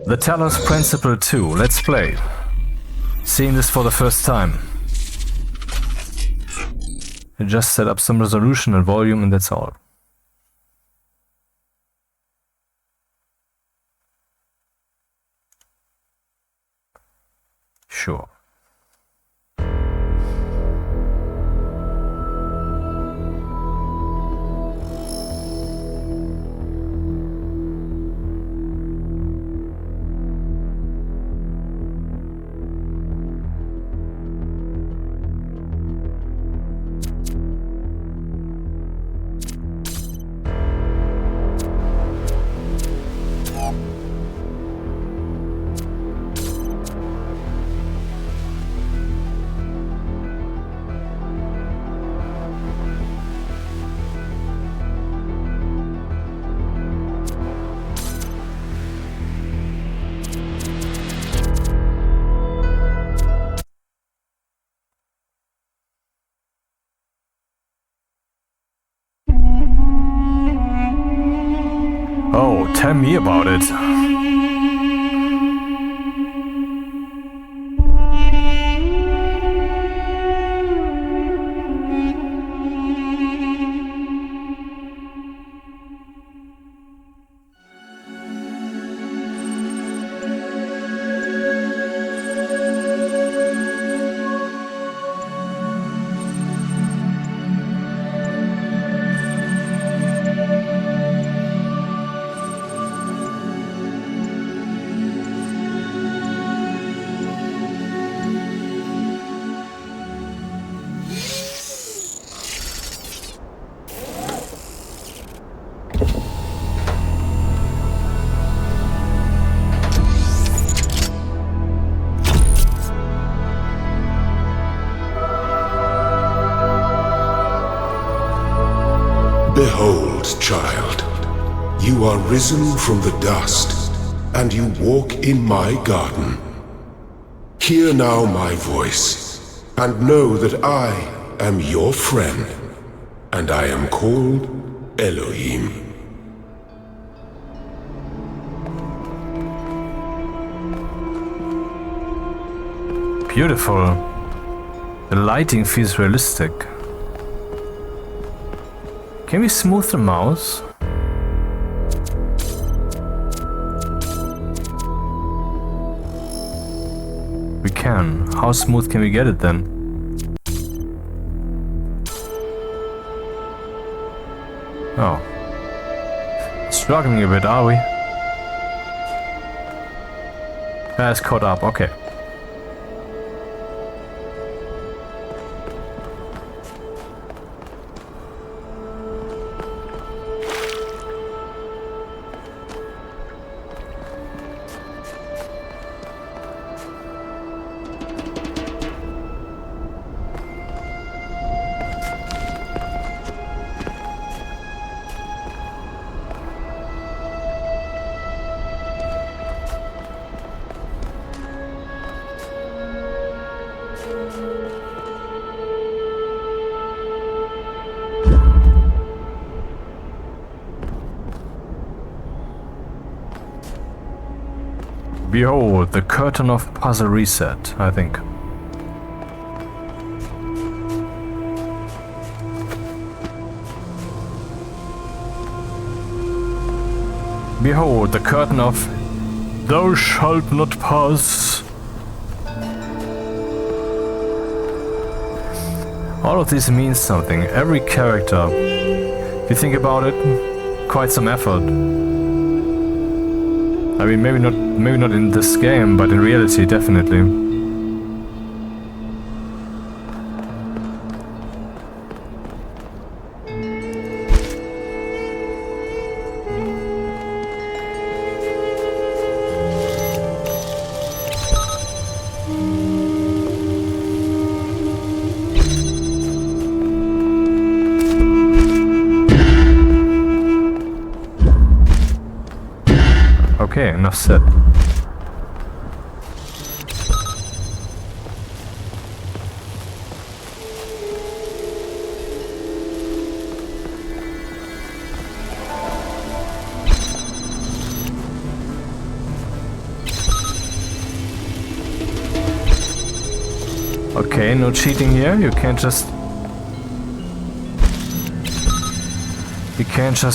The TALOS Principle 2, let's play. Seeing this for the first time. I just set up some resolution and volume and that's all. Sure. Oh, tell me about it. Behold, child, you are risen from the dust, and you walk in my garden. Hear now my voice, and know that I am your friend, and I am called Elohim. Beautiful. The lighting feels realistic. Can we smooth the mouse? We can. How smooth can we get it then? Oh. Struggling a bit, are we? It's caught up, okay. Behold, the curtain of puzzle reset, I think. Behold, the curtain of thou shalt not pass. All of this means something. Every character, if you think about it, quite some effort. I mean, maybe not in this game, but in reality, definitely. Okay, enough said. Okay, no cheating here. You can't just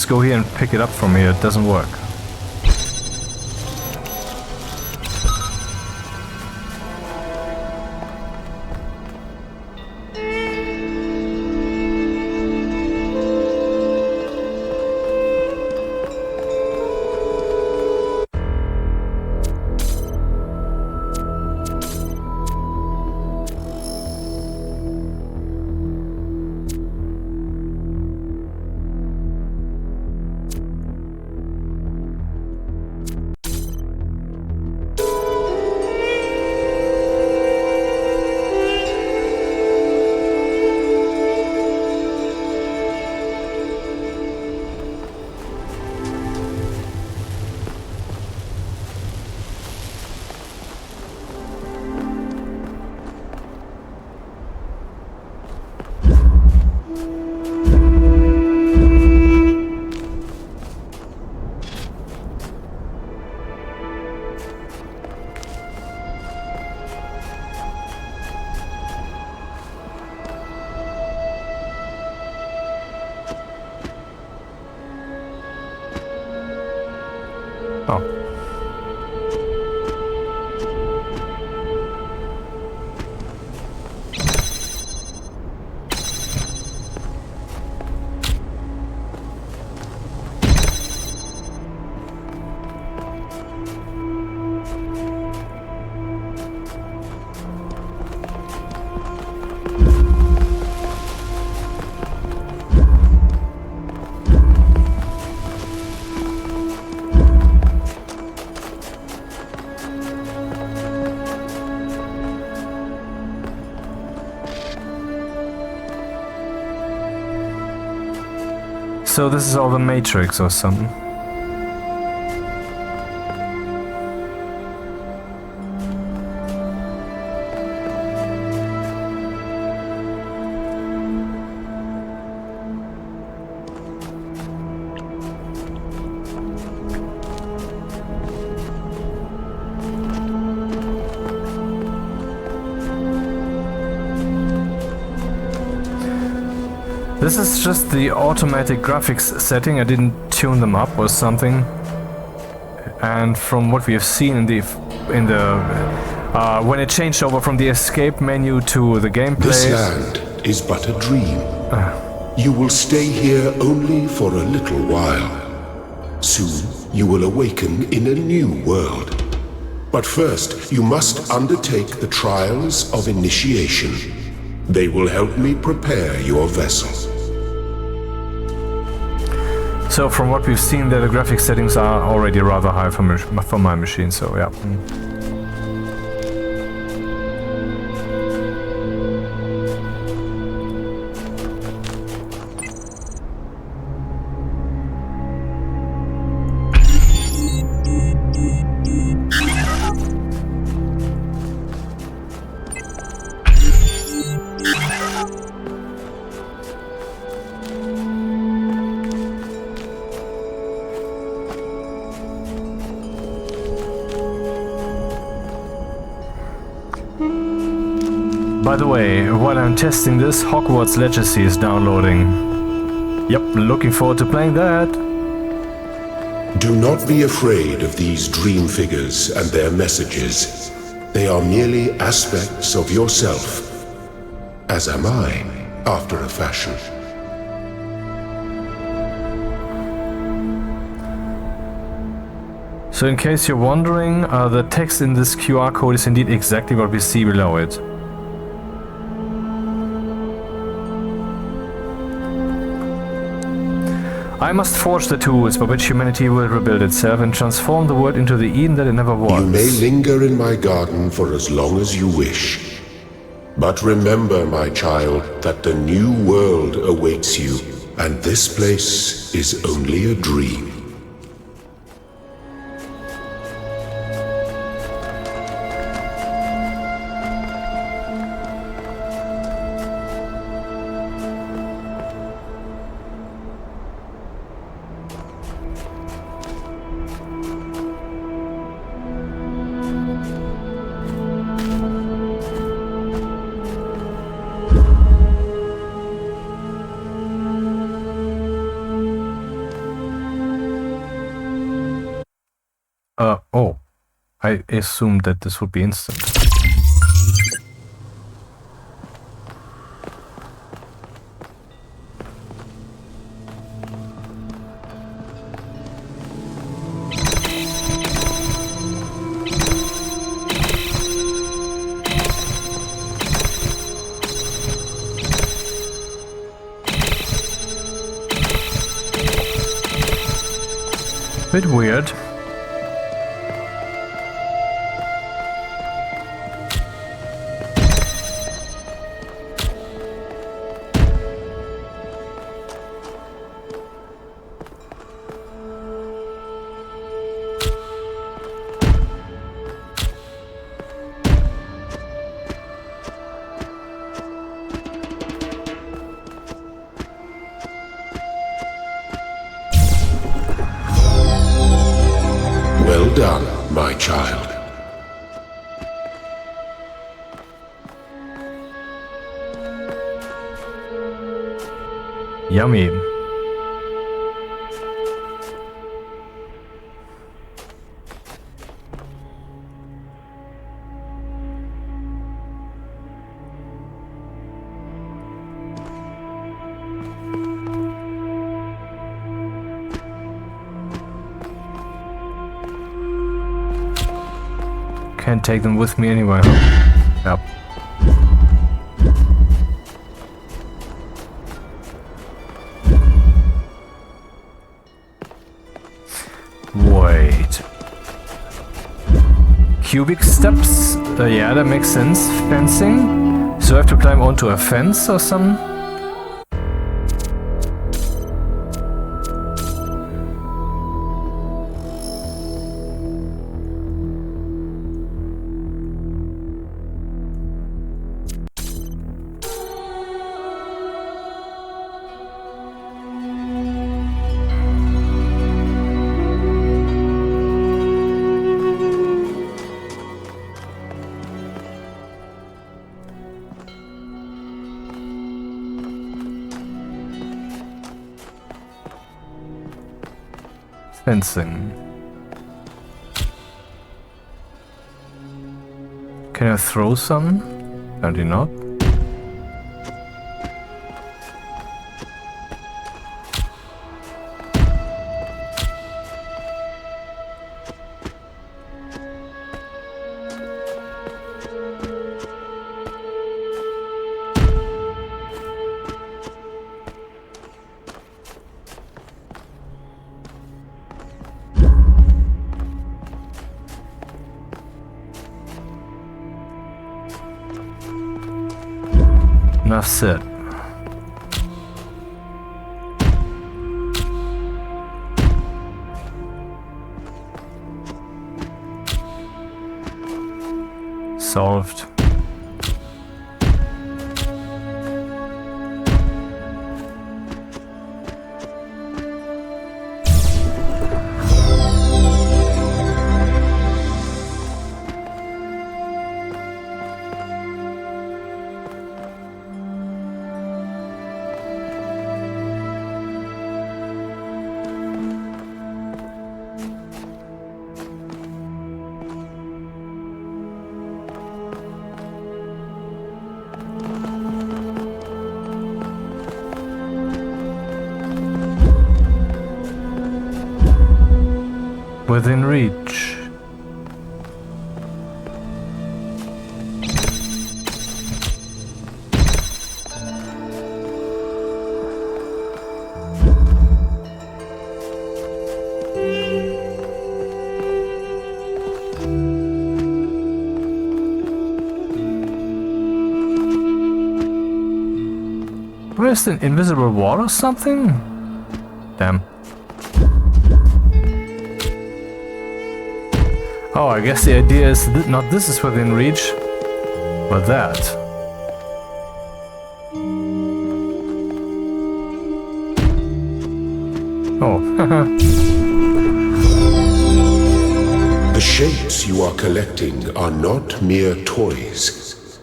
go here and pick it up from here. It doesn't work. Oh. So this is all the Matrix or something. This is just the automatic graphics setting. I didn't tune them up or something. And from what we have seen in the when it changed over from the escape menu to the gameplay. This land is but a dream. You will stay here only for a little while. Soon you will awaken in a new world. But first you must undertake the trials of initiation. They will help me prepare your vessel. So from what we've seen there, the graphics settings are already rather high for my machine, so yeah. By the way, while I'm testing this, Hogwarts Legacy is downloading. Yep, looking forward to playing that. Do not be afraid of these dream figures and their messages. They are merely aspects of yourself, as am I, after a fashion. So in case you're wondering, the text in this QR code is indeed exactly what we see below it. I must forge the tools by which humanity will rebuild itself and transform the world into the Eden that it never was. You may linger in my garden for as long as you wish. But remember, my child, that the new world awaits you, and this place is only a dream. Oh. I assumed that this would be instant. Bit weird. Well done, my child. Yummy. Can't take them with me anyway, huh? Yep. Wait. Cubic steps? Yeah, that makes sense. Fencing? So I have to climb onto a fence or something? Fencing. Can I throw some? Apparently not. Enough said. Solved. Within reach. Where's the invisible wall or something? Damn. Oh, I guess the idea is not this is within reach, but that. Oh, The shapes you are collecting are not mere toys.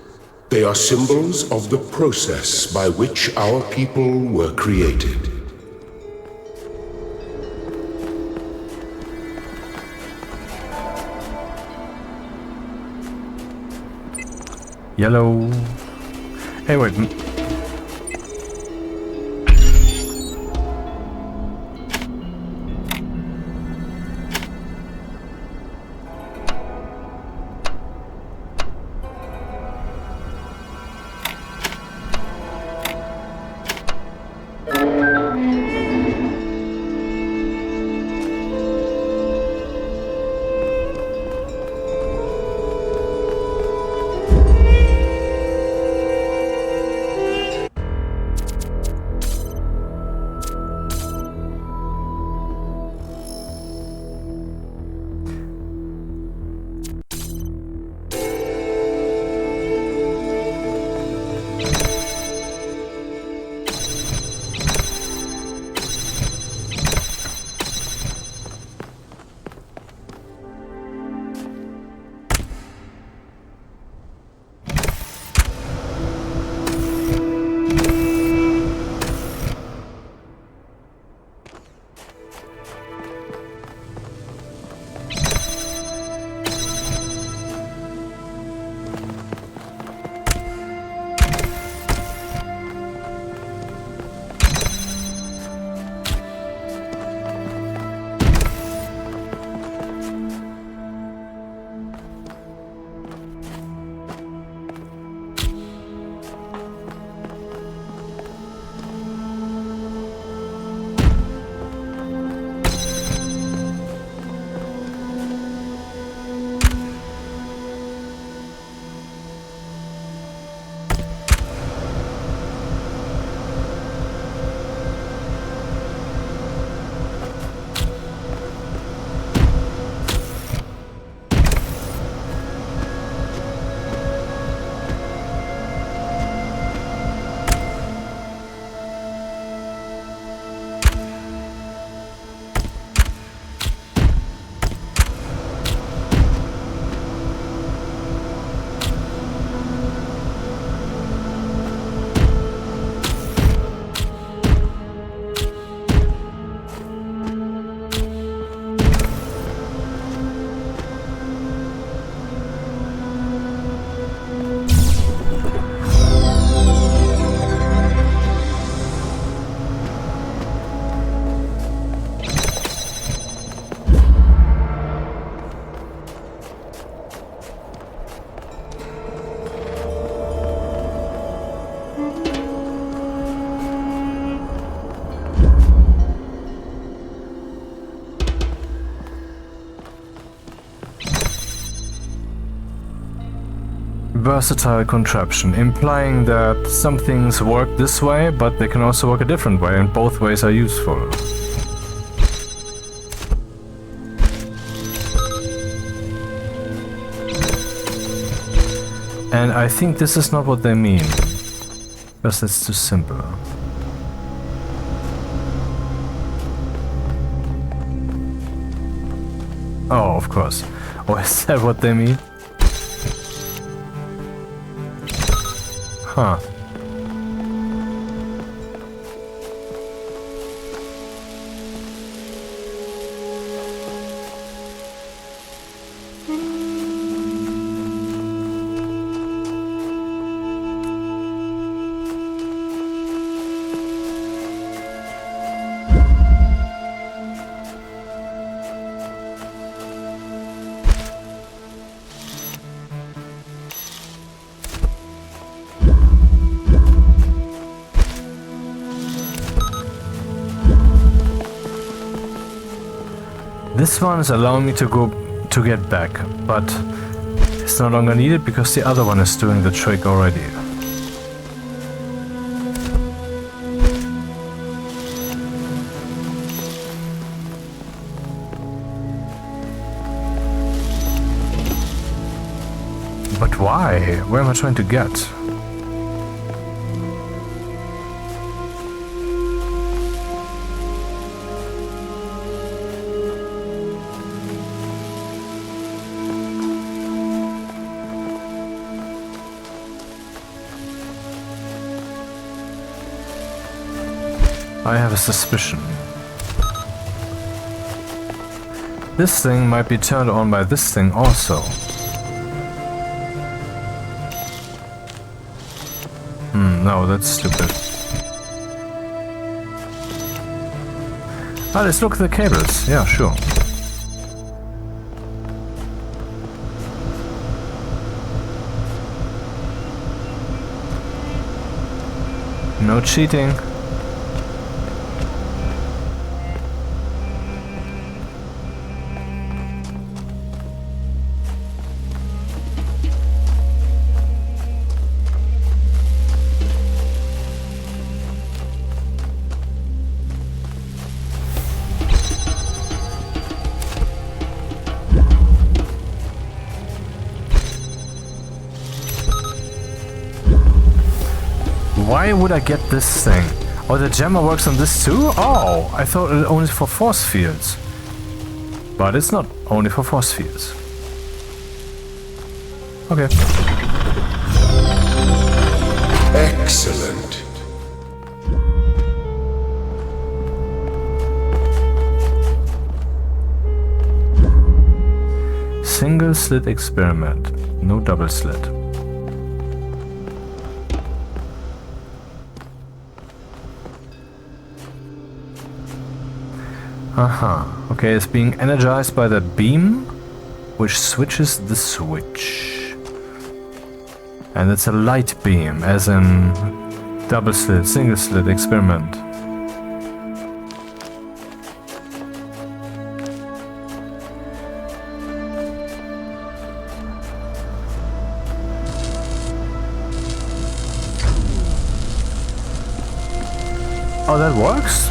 They are symbols of the process by which our people were created. Yellow. Hey, wait. Versatile contraption, implying that some things work this way, but they can also work a different way, and both ways are useful. And I think this is not what they mean, because it's too simple. Oh, of course. Oh, is that what they mean? Huh. This one is allowing me to get back, but it's no longer needed because the other one is doing the trick already. But why? Where am I trying to get? I have a suspicion. This thing might be turned on by this thing also. No, that's stupid. Ah, let's look at the cables. Yeah, sure. No cheating. Why would I get this thing? Oh, the jammer works on this too? Oh, I thought it only for force fields. But it's not only for force fields. Okay. Excellent. Single slit experiment. No double slit. Okay, it's being energized by the beam, which switches the switch. And it's a light beam, as in double slit, single slit experiment. Oh, that works?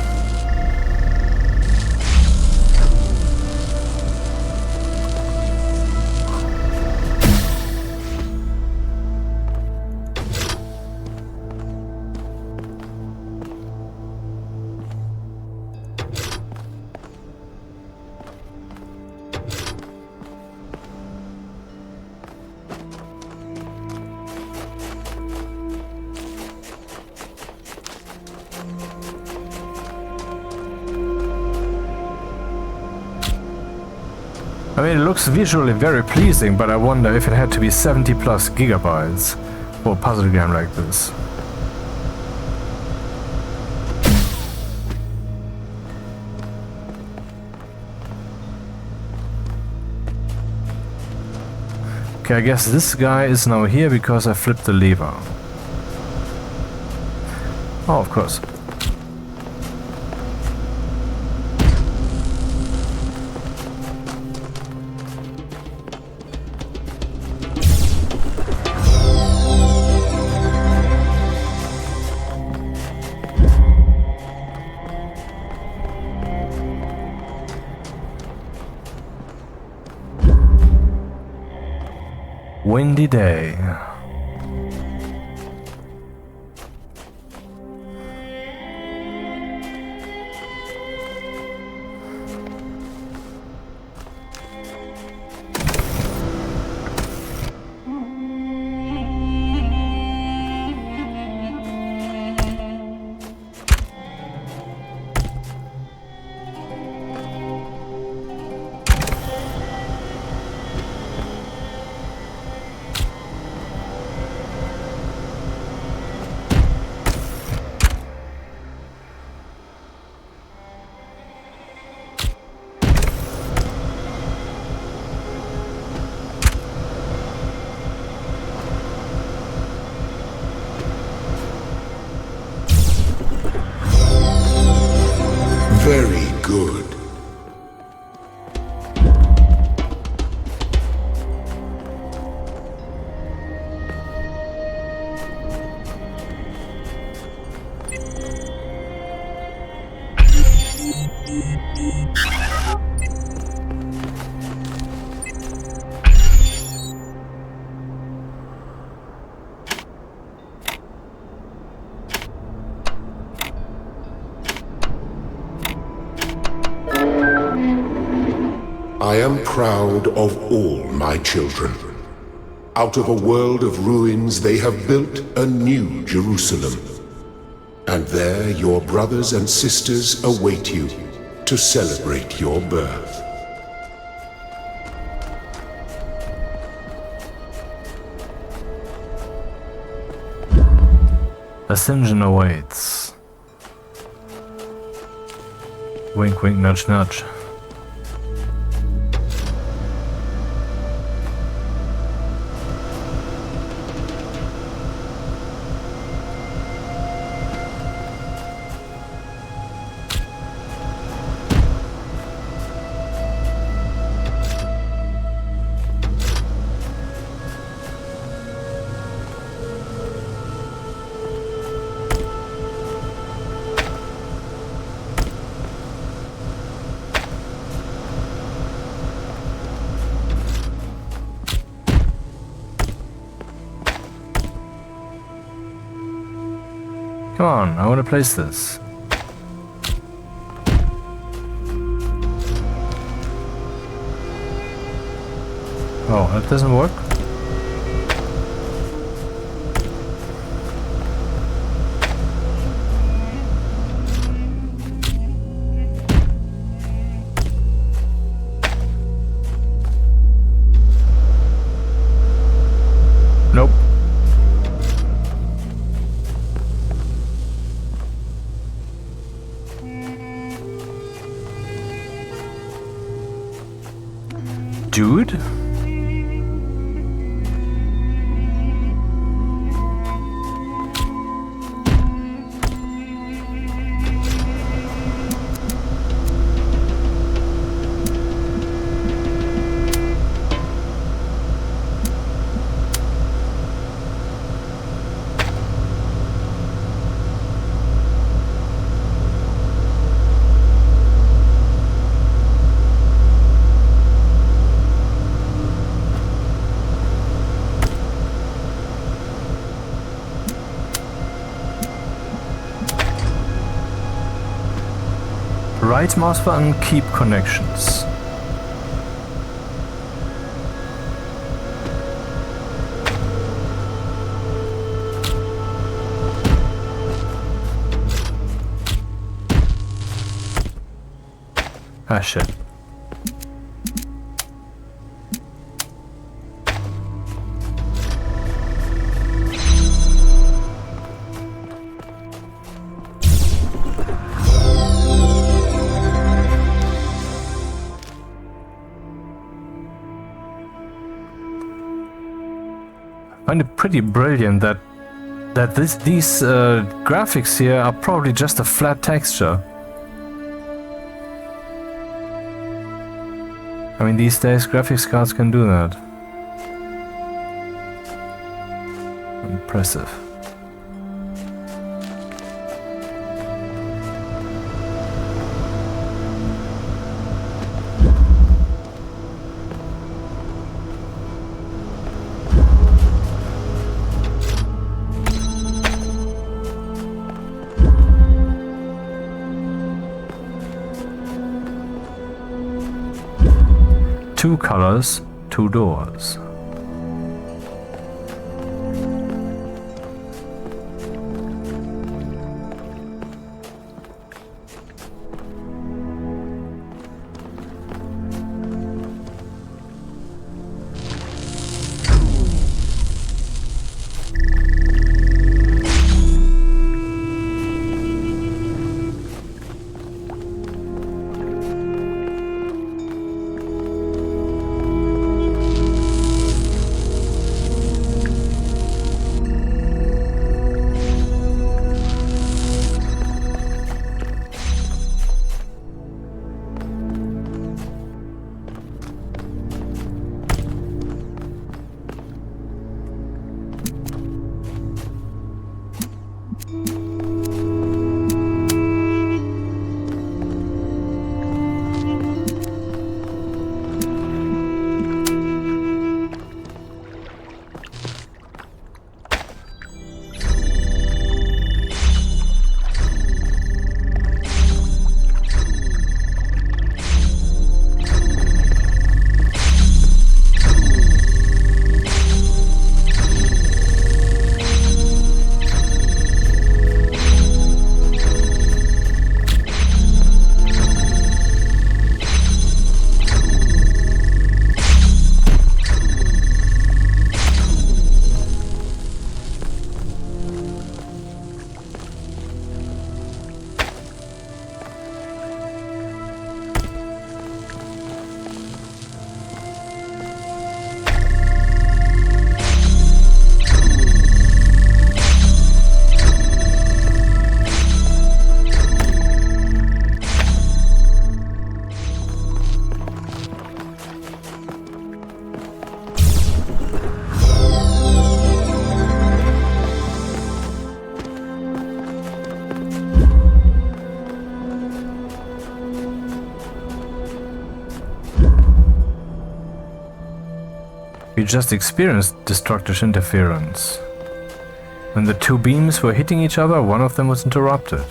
I mean, it looks visually very pleasing, but I wonder if it had to be 70 plus gigabytes for a puzzle game like this. Okay, I guess this guy is now here because I flipped the lever. Oh, of course. Windy day. Very good. I am proud of all my children. Out of a world of ruins, they have built a new Jerusalem. And there your brothers and sisters await you to celebrate your birth. Ascension awaits. Wink, wink, nudge, nudge. Come on, I want to place this. Oh, that doesn't work? Nope. Dude? Right mouse button, keep connections. Ah, shit. I find it pretty brilliant that these graphics here are probably just a flat texture. I mean, these days graphics cards can do that. Impressive. Two colors, two doors. We just experienced destructive interference. When the two beams were hitting each other, one of them was interrupted.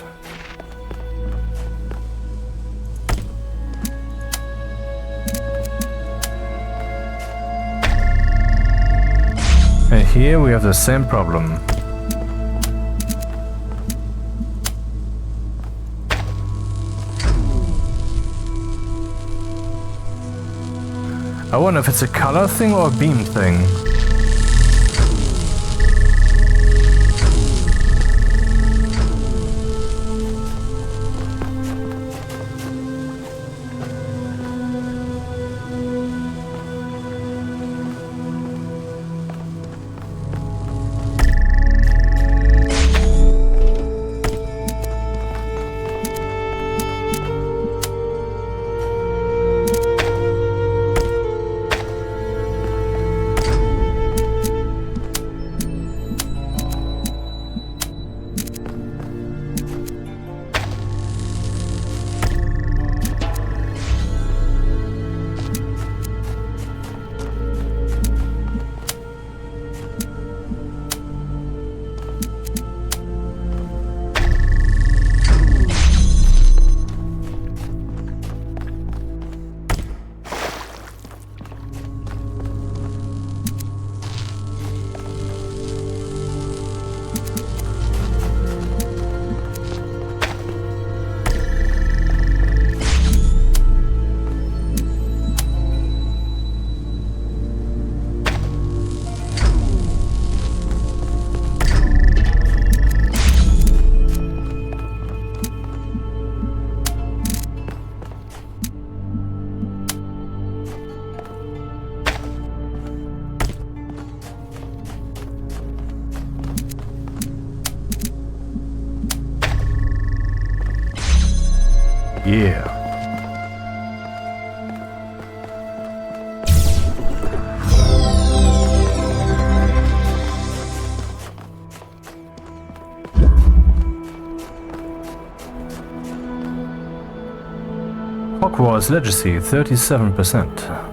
And here we have the same problem. I wonder if it's a color thing or a beam thing. Yeah. Hogwarts Legacy, 37%.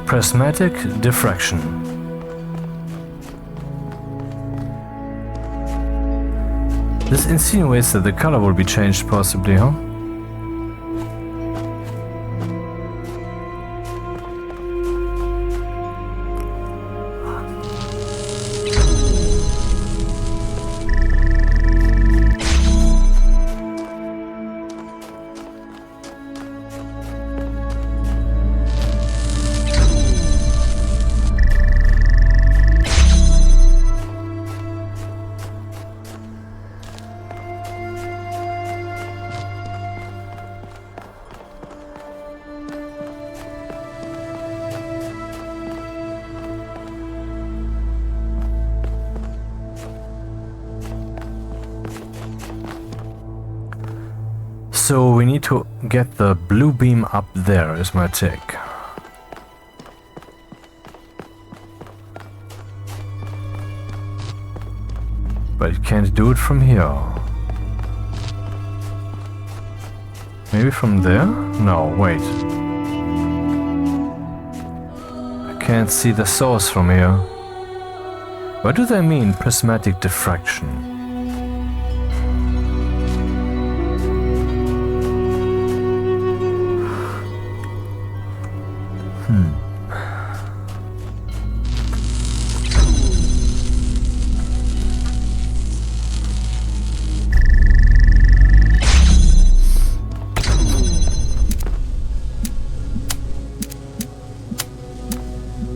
Prismatic diffraction. This insinuates that the color will be changed possibly, huh? So we need to get the blue beam up there, is my take. But you can't do it from here. Maybe from there? No, wait. I can't see the source from here. What do they mean, prismatic diffraction?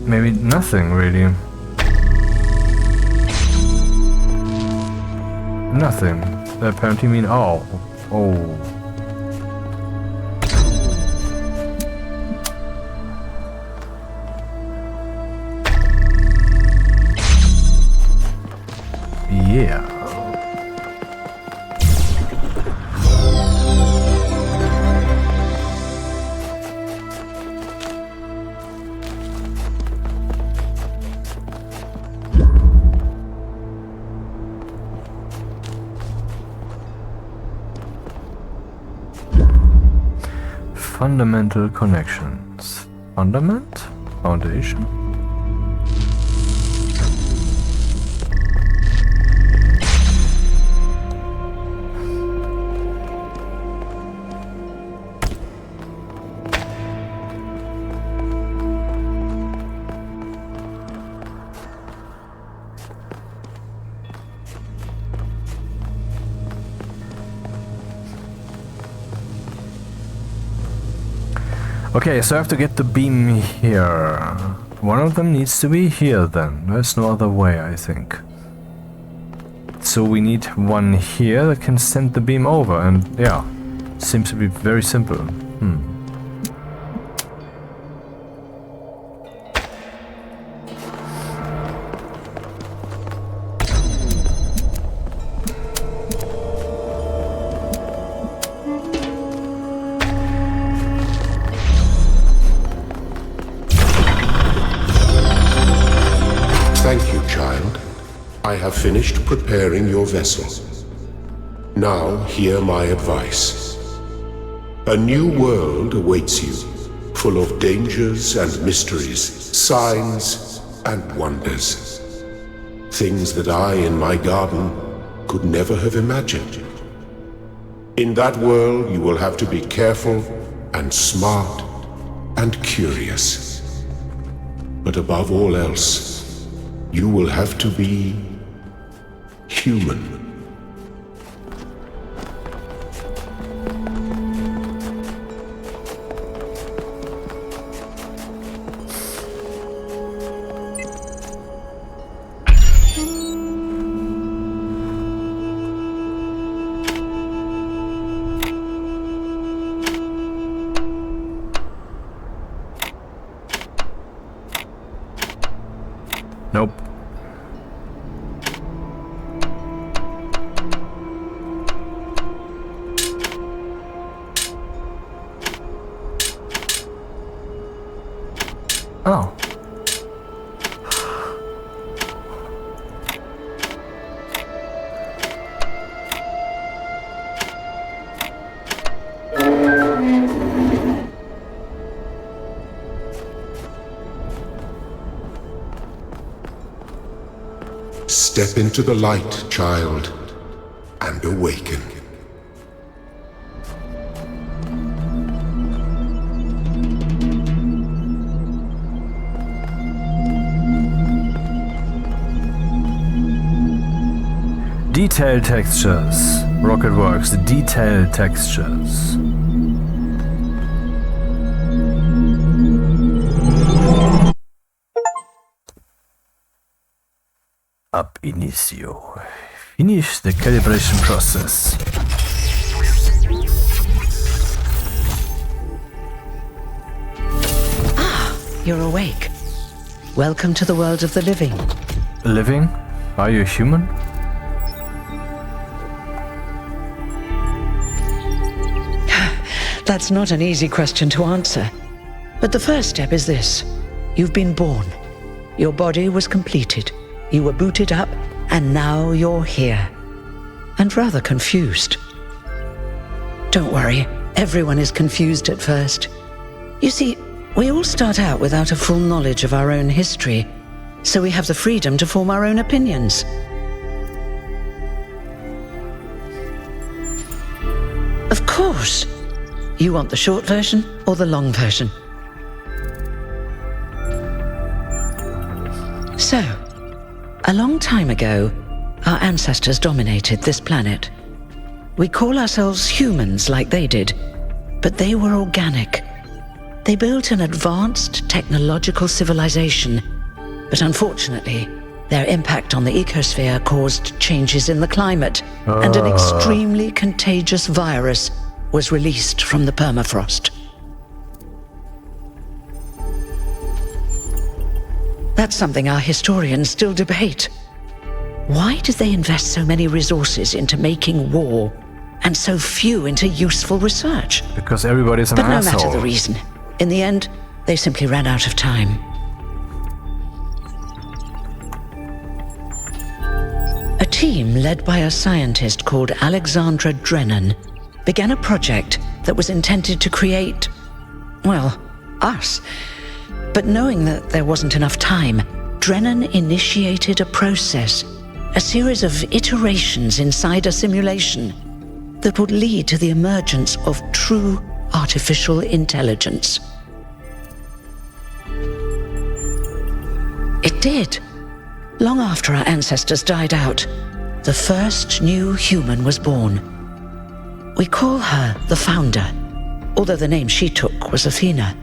Maybe nothing, really. Nothing. They apparently mean oh. Oh. Yeah. fundamental connections. Fundament? Foundation? Okay, so I have to get the beam here. One of them needs to be here then. There's no other way, I think. So we need one here that can send the beam over, and yeah, seems to be very simple. Thank you, child. I have finished preparing your vessel. Now hear my advice. A new world awaits you, full of dangers and mysteries, signs and wonders. Things that I in my garden could never have imagined. In that world you will have to be careful and smart and curious. But above all else, you will have to be human. Nope. Oh. Step into the light, child, and awaken. Detailed textures. Rocket works. Detailed textures. Ab initio. Finish the calibration process. Ah, you're awake. Welcome to the world of the living. Living? Are you human? That's not an easy question to answer. But the first step is this. You've been born. Your body was completed. You were booted up, and now you're here. And rather confused. Don't worry, everyone is confused at first. You see, we all start out without a full knowledge of our own history, so we have the freedom to form our own opinions. Of course. You want the short version or the long version? So, a long time ago, our ancestors dominated this planet. We call ourselves humans like they did, but they were organic. They built an advanced technological civilization, but unfortunately, their impact on the ecosphere caused changes in the climate, and an extremely contagious virus was released from the permafrost. That's something our historians still debate. Why did they invest so many resources into making war, and so few into useful research? Because everybody's an But no asshole. matter the reason, in the end, they simply ran out of time. A team led by a scientist called Alexandra Drennan began a project that was intended to create well, us. But knowing that there wasn't enough time, Drennan initiated a process, a series of iterations inside a simulation that would lead to the emergence of true artificial intelligence. It did. Long after our ancestors died out, the first new human was born. We call her the Founder, although the name she took was Athena.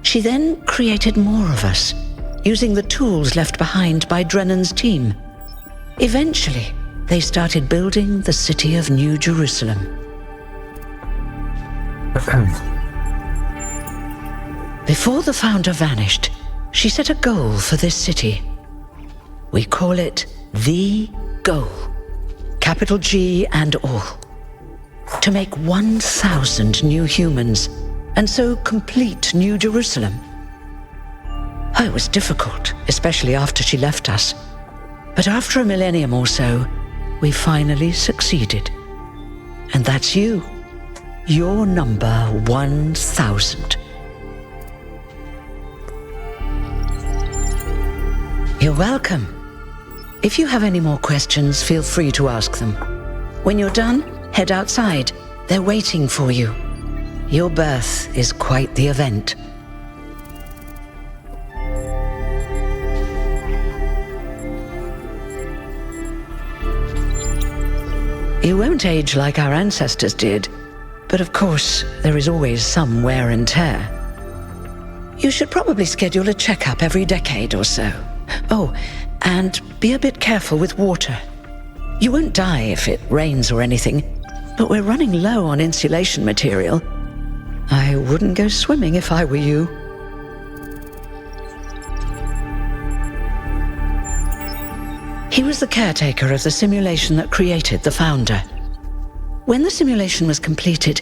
She then created more of us, using the tools left behind by Drennan's team. Eventually, they started building the city of New Jerusalem. Before the Founder vanished, she set a goal for this city. We call it the goal, capital G and all. To make 1,000 new humans, and so complete New Jerusalem. Oh, it was difficult, especially after she left us. But after a millennium or so, we finally succeeded. And that's you. Your number 1,000. You're welcome. If you have any more questions, feel free to ask them. When you're done, head outside. They're waiting for you. Your birth is quite the event. You won't age like our ancestors did, but of course, there is always some wear and tear. You should probably schedule a checkup every decade or so. Oh, and be a bit careful with water. You won't die if it rains or anything, but we're running low on insulation material. I wouldn't go swimming if I were you. He was the caretaker of the simulation that created the Founder. When the simulation was completed,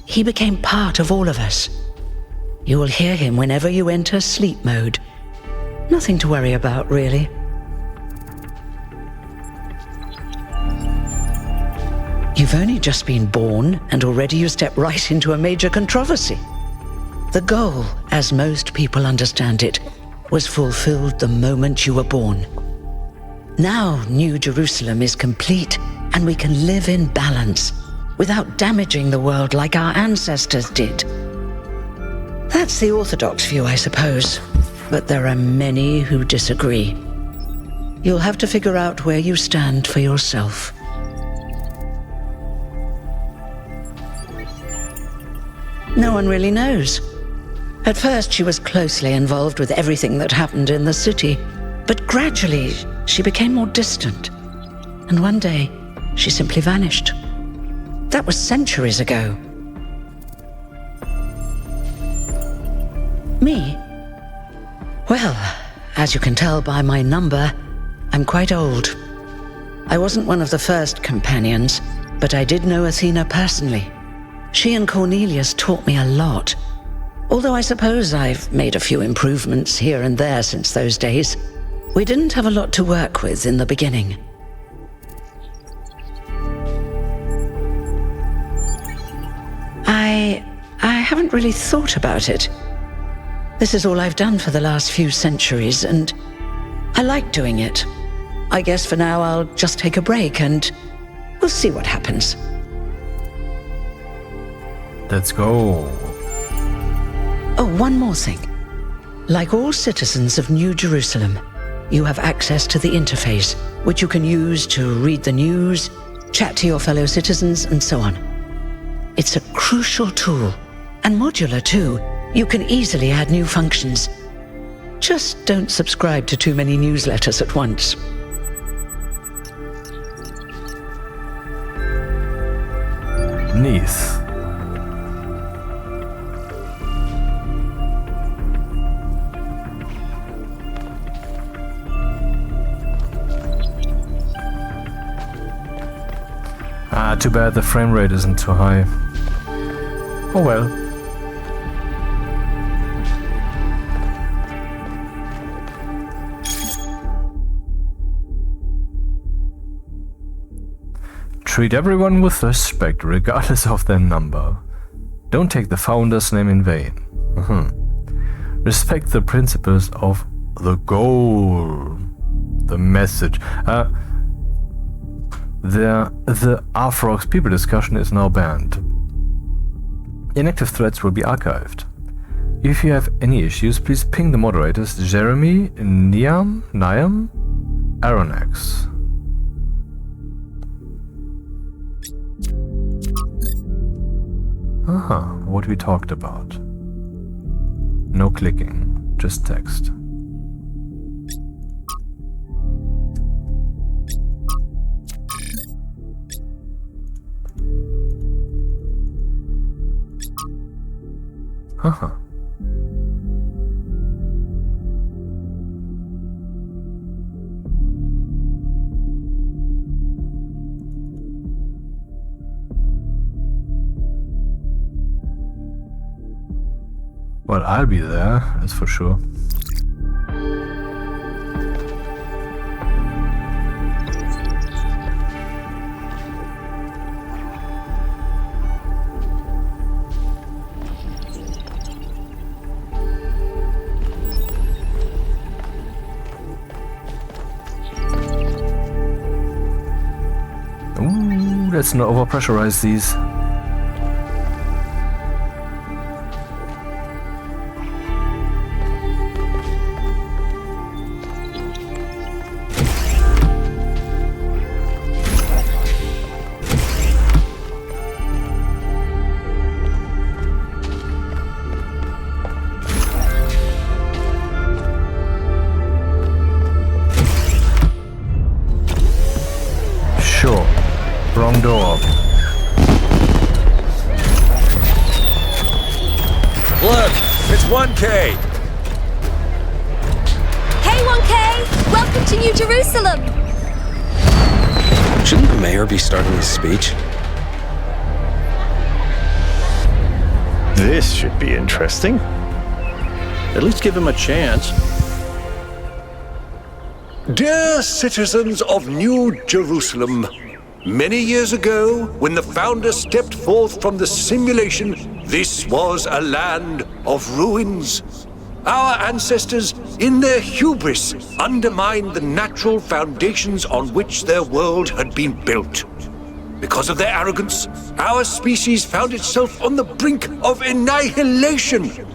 he became part of all of us. You will hear him whenever you enter sleep mode. Nothing to worry about, really. You've only just been born, and already you step right into a major controversy. The goal, as most people understand it, was fulfilled the moment you were born. Now New Jerusalem is complete, and we can live in balance, without damaging the world like our ancestors did. That's the orthodox view, I suppose, but there are many who disagree. You'll have to figure out where you stand for yourself. No one really knows. At first, she was closely involved with everything that happened in the city, but gradually, she became more distant. And one day, she simply vanished. That was centuries ago. Me? Well, as you can tell by my number, I'm quite old. I wasn't one of the first companions, but I did know Athena personally. She and Cornelius taught me a lot, although I suppose I've made a few improvements here and there since those days. We didn't have a lot to work with in the beginning. I haven't really thought about it. This is all I've done for the last few centuries, and I like doing it. I guess for now I'll just take a break and we'll see what happens. Let's go. Oh, one more thing. Like all citizens of New Jerusalem, you have access to the interface, which you can use to read the news, chat to your fellow citizens, and so on. It's a crucial tool, and modular too. You can easily add new functions. Just don't subscribe to too many newsletters at once. Neath. Too bad the frame rate isn't too high. Oh well. Treat everyone with respect, regardless of their number. Don't take the founder's name in vain. Respect the principles of the goal. The message. The Arthrox people discussion is now banned. Inactive threads will be archived. If you have any issues, please ping the moderators Jeremy, Niam, Aronax. What we talked about. No clicking, just text. Well, I'll be there, that's for sure. Ooh, let's not overpressurize these. Sure. Wrong door. Look, it's 1K. Hey 1K! Welcome to New Jerusalem! Shouldn't the mayor be starting his speech? This should be interesting. At least give him a chance. Dear citizens of New Jerusalem, many years ago, when the founder stepped forth from the simulation, this was a land of ruins. Our ancestors, in their hubris, undermined the natural foundations on which their world had been built. Because of their arrogance, our species found itself on the brink of annihilation.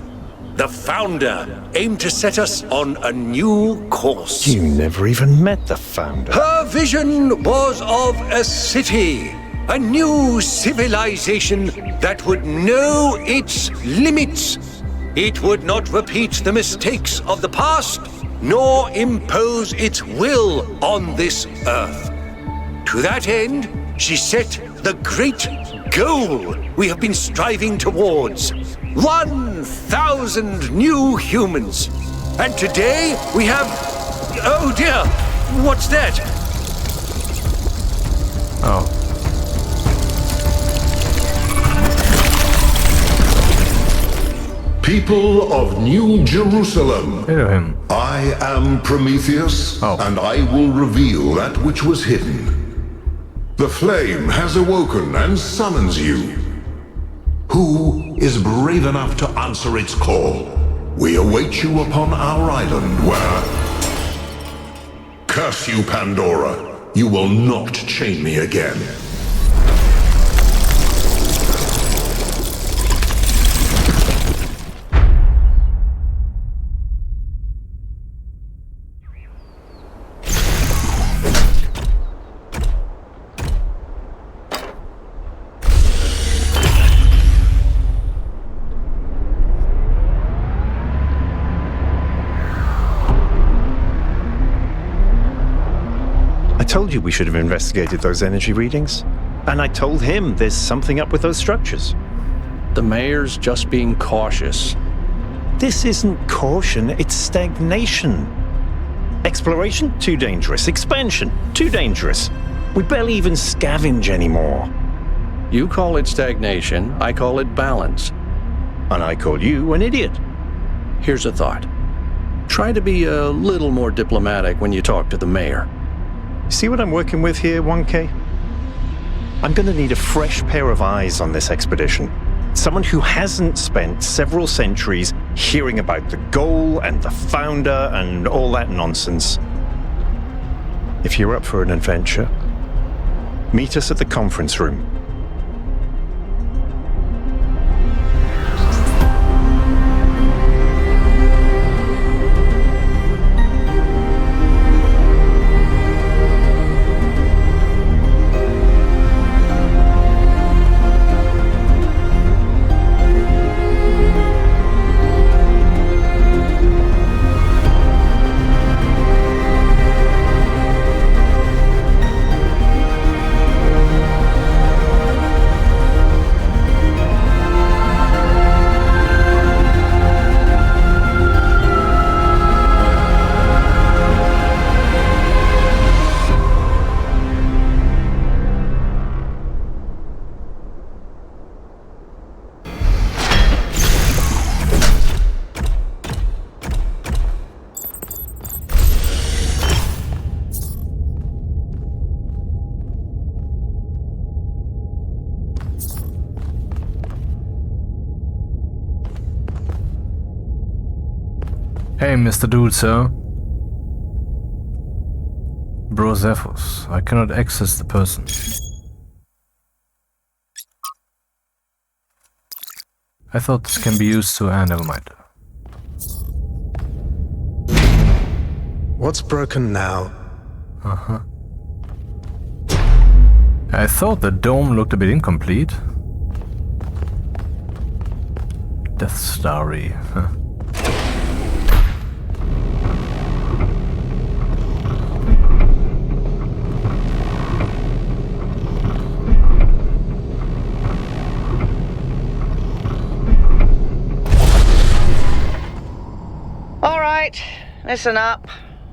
The founder aimed to set us on a new course. You never even met the founder. Her vision was of a city, a new civilization that would know its limits. It would not repeat the mistakes of the past, nor impose its will on this earth. To that end, she set the great goal we have been striving towards. 1,000 new humans. And today we have... Oh dear! What's that? Oh. People of New Jerusalem, Hello him. I am Prometheus, and I will reveal that which was hidden. The flame has awoken and summons you. Who is brave enough to answer its call? We await you upon our island where... Curse you, Pandora. You will not chain me again. I told you we should have investigated those energy readings. And I told him there's something up with those structures. The mayor's just being cautious. This isn't caution, it's stagnation. Exploration? Too dangerous. Expansion? Too dangerous. We barely even scavenge anymore. You call it stagnation, I call it balance. And I call you an idiot. Here's a thought. Try to be a little more diplomatic when you talk to the mayor. See what I'm working with here, 1K? I'm gonna need a fresh pair of eyes on this expedition. Someone who hasn't spent several centuries hearing about the goal and the founder and all that nonsense. If you're up for an adventure, meet us at the conference room. Hey, Mr. Dude, sir. Brozephus. I cannot access the person. I thought this can be used to... never mind. What's broken now? Uh-huh. I thought the dome looked a bit incomplete. Death Starry, huh? Listen up.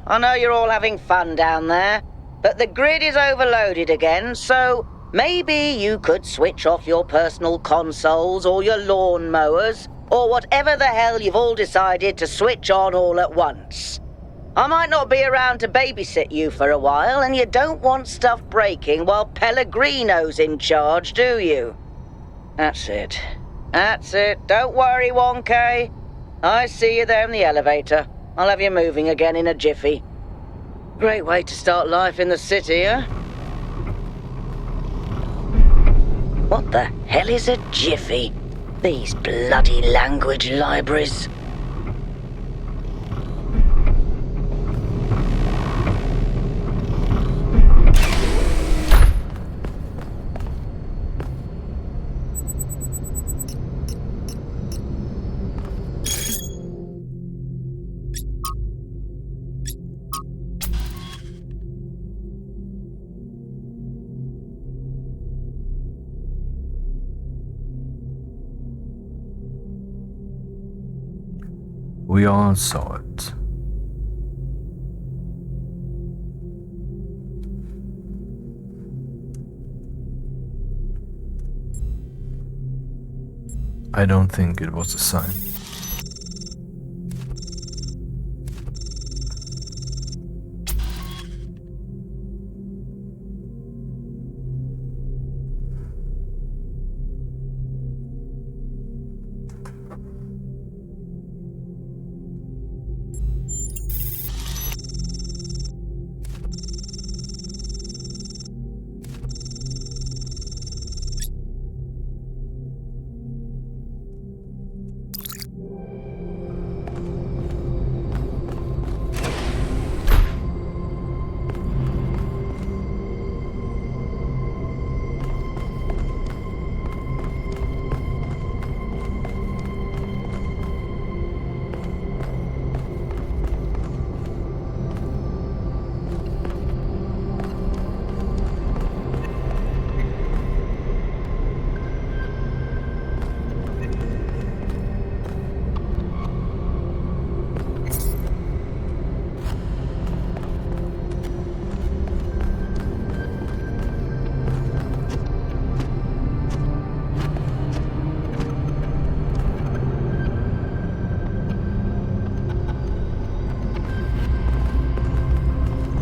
I know you're all having fun down there, but the grid is overloaded again, so maybe you could switch off your personal consoles or your lawn mowers, or whatever the hell you've all decided to switch on all at once. I might not be around to babysit you for a while, and you don't want stuff breaking while Pellegrino's in charge, do you? That's it. That's it. Don't worry, 1K. I see you there in the elevator. I'll have you moving again in a jiffy. Great way to start life in the city, huh? What the hell is a jiffy? These bloody language libraries. We all saw it. I don't think it was a sign.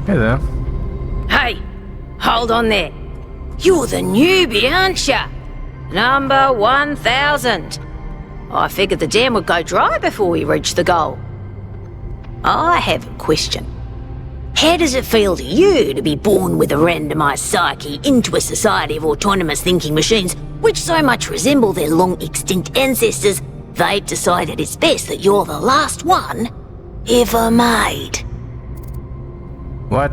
Hey there. Hey, hold on there. You're the newbie, aren't ya? Number 1000. I figured the dam would go dry before we reached the goal. I have a question. How does it feel to you to be born with a randomised psyche into a society of autonomous thinking machines which so much resemble their long-extinct ancestors, they've decided it's best that you're the last one ever made? What?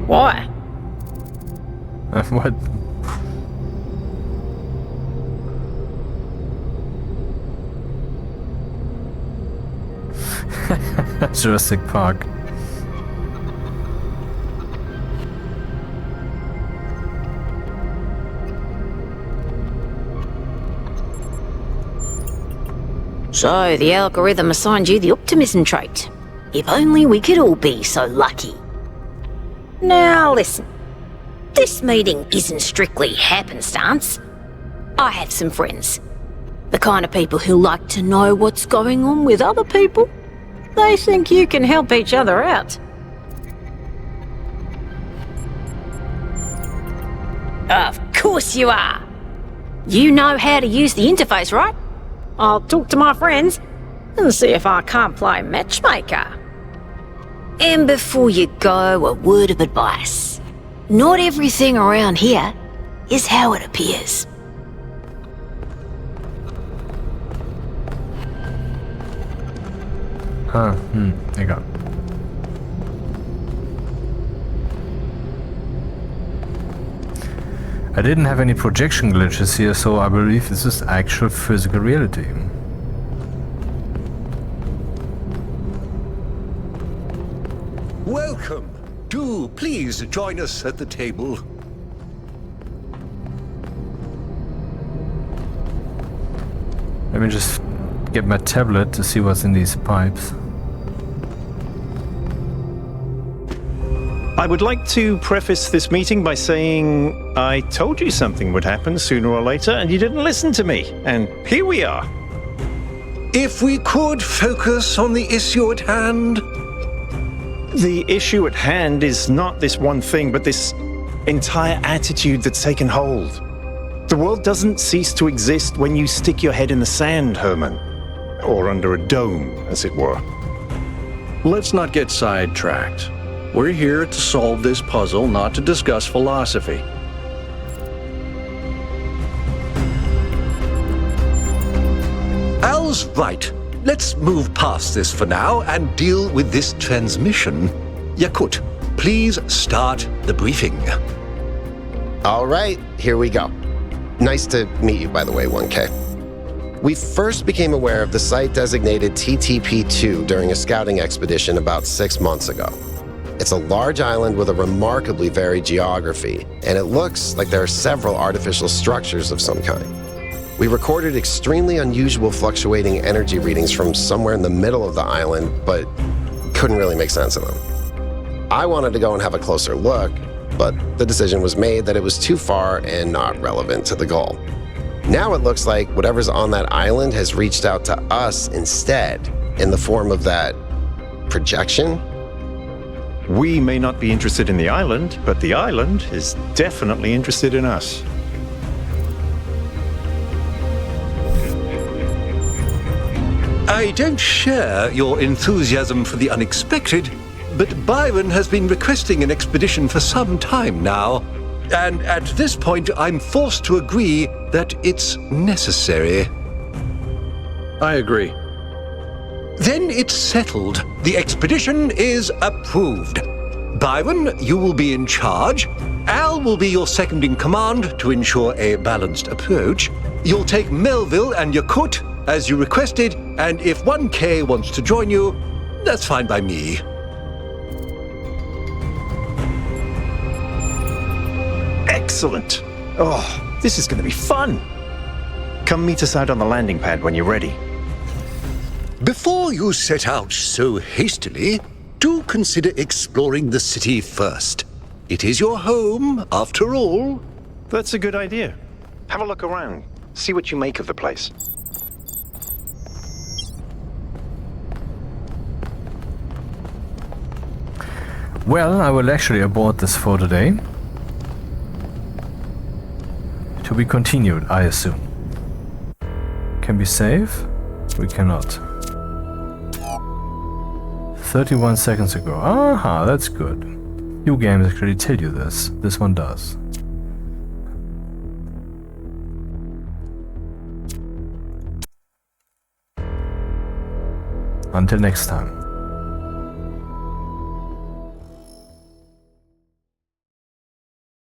Why? What? Jurassic Park. So, the algorithm assigned you the optimism trait. If only we could all be so lucky. Now listen, this meeting isn't strictly happenstance. I have some friends. The kind of people who like to know what's going on with other people. They think you can help each other out. Of course you are. You know how to use the interface, right? I'll talk to my friends and see if I can't play matchmaker. And before you go, a word of advice. Not everything around here is how it appears. Egal. I didn't have any projection glitches here, so I believe this is actual physical reality. Welcome. Do please join us at the table. Let me just get my tablet to see what's in these pipes. I would like to preface this meeting by saying I told you something would happen sooner or later and you didn't listen to me. And here we are. If we could focus on the issue at hand. The issue at hand is not this one thing, but this entire attitude that's taken hold. The world doesn't cease to exist when you stick your head in the sand, Herman. Or under a dome, as it were. Let's not get sidetracked. We're here to solve this puzzle, not to discuss philosophy. Al's right. Let's move past this for now and deal with this transmission. Yakut, please start the briefing. All right, here we go. Nice to meet you, by the way, 1K. We first became aware of the site designated TTP-2 during a scouting expedition about 6 months ago. It's a large island with a remarkably varied geography, and it looks like there are several artificial structures of some kind. We recorded extremely unusual fluctuating energy readings from somewhere in the middle of the island, but couldn't really make sense of them. I wanted to go and have a closer look, but the decision was made that it was too far and not relevant to the goal. Now it looks like whatever's on that island has reached out to us instead, in the form of that projection. We may not be interested in the island, but the island is definitely interested in us. I don't share your enthusiasm for the unexpected, but Byron has been requesting an expedition for some time now, and at this point I'm forced to agree that it's necessary. I agree. Then it's settled. The expedition is approved. Byron, you will be in charge. Al will be your second in command to ensure a balanced approach. You'll take Melville and Yakut as you requested, and if 1K wants to join you, that's fine by me. Excellent. Oh, this is going to be fun. Come meet us out on the landing pad when you're ready. Before you set out so hastily, do consider exploring the city first. It is your home, after all. That's a good idea. Have a look around. See what you make of the place. Well, I will actually abort this for today. To be continued, I assume. Can we save? We cannot. 31 seconds ago. Aha, that's good. Few games actually tell you this. This one does. Until next time.